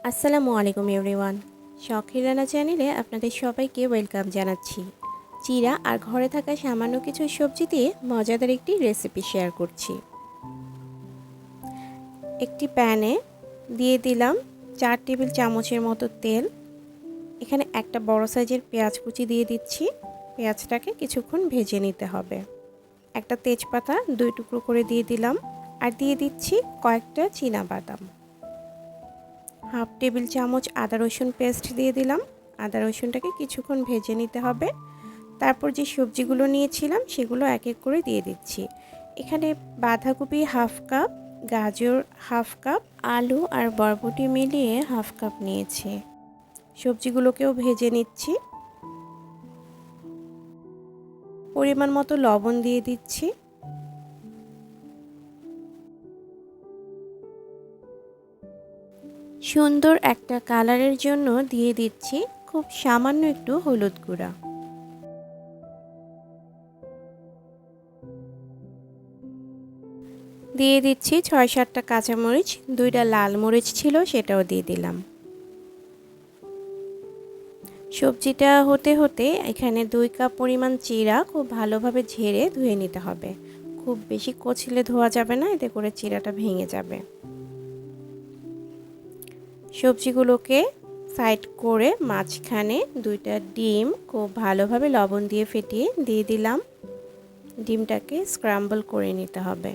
আসসালামু আলাইকুম এভরিওয়ান। শখের রান্না চ্যানেলে আপনাদের সবাইকে ওয়েলকাম জানাচ্ছি। চিরা আর ঘরে থাকা সামান্য কিছু সবজি দিয়ে মজাদার একটি রেসিপি শেয়ার করছি। একটি প্যানে দিয়ে দিলাম 4 টেবিল চামচের মতো তেল। এখানে একটা বড় সাইজের পেঁয়াজ কুচি দিয়ে দিচ্ছি। পেঁয়াজটাকে কিছুক্ষণ ভেজে নিতে হবে। একটা তেজপাতা 2 টুকরো করে দিয়ে দিলাম আর দিয়ে দিচ্ছি কয়েকটা চীনাবাদাম। হাফ টেবিল চামচ আদা রসুন পেস্ট দিয়ে দিলাম। আদা রসুনটাকে কিছুক্ষণ ভেজে নিতে হবে। তারপর যে সবজিগুলো নিয়েছিলাম সেগুলো এক এক করে দিয়ে দিচ্ছি। এখানে বাঁধাকপি হাফ কাপ, গাজর হাফ কাপ, আলু আর বরবটি মিলিয়ে হাফ কাপ নিয়েছি। সবজিগুলোকেও ভেজে নিচ্ছি। পরিমাণ মতো লবণ দিয়ে দিচ্ছি। সুন্দর একটা কালারের জন্য দিয়ে দিচ্ছি খুব সামান্য একটু হলুদ গুঁড়া। দিয়ে দিচ্ছি 6-7টা কাঁচামরিচ, 2টা লাল মরিচ ছিল সেটাও দিয়ে দিলাম। সবজিটা হতে হতে এখানে 2 কাপ পরিমাণ চিরা খুব ভালোভাবে ঝেড়ে ধুয়ে নিতে হবে। খুব বেশি কচলে ধোয়া যাবে না, এতে করে চিরাটা ভেঙে যাবে। সবজিগুলোকে সাইড করে মাঝখানে 2টা ডিম খুব ভালোভাবে লবণ দিয়ে ফেটিয়ে দিয়ে দিলাম। ডিমটাকে স্ক্র্যাম্বল করে নিতে হবে।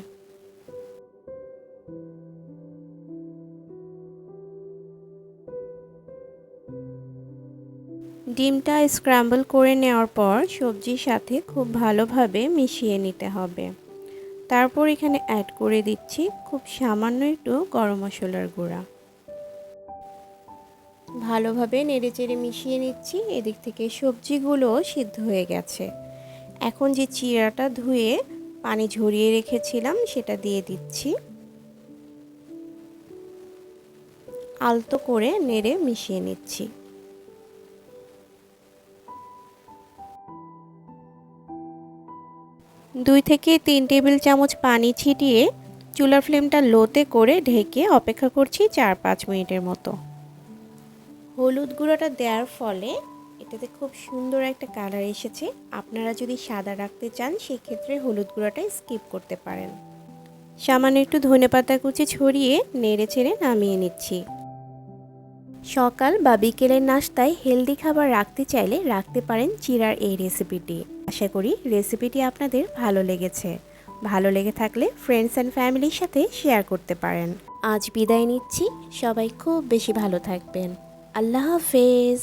ডিমটা স্ক্র্যাম্বল করে নেওয়ার পর সবজির সাথে খুব ভালোভাবে মিশিয়ে নিতে হবে। তারপর এখানে অ্যাড করে দিচ্ছি খুব সামান্য একটু গরম মশলার গুঁড়া। ভালোভাবে নেড়েচেড়ে মিশিয়ে নিচ্ছি। এদিক থেকে সবজিগুলো সিদ্ধ হয়ে গেছে। এখন যে চিরাটা ধুয়ে পানি ঝরিয়ে রেখেছিলাম সেটা দিয়ে দিচ্ছি। আলতো করে নেড়ে মিশিয়ে নিচ্ছি। 2 থেকে 3 টেবিল চামচ পানি ছিটিয়ে চুলার ফ্লেমটা লোতে করে ঢেকে অপেক্ষা করছি 4-5 মিনিটের মতো। হলুদ গুঁড়োটা দেওয়ার ফলে এটাতে খুব সুন্দর একটা কালার এসেছে। আপনারা যদি সাদা রাখতে চান সেক্ষেত্রে হলুদ গুঁড়োটা স্কিপ করতে পারেন। সামান্য একটু ধনেপাতা কুচি ছড়িয়ে নেড়ে চেড়ে নামিয়ে নিচ্ছি। সকাল বা বিকেলের নাস্তায় হেলদি খাবার রাখতে চাইলে রাখতে পারেন চিরার এই রেসিপিটি। আশা করি রেসিপিটি আপনাদের ভালো লেগেছে। ভালো লেগে থাকলে ফ্রেন্ডস অ্যান্ড ফ্যামিলির সাথে শেয়ার করতে পারেন। আজ বিদায় নিচ্ছি। সবাই খুব বেশি ভালো থাকবেন। আল্লাহ হাফেজ।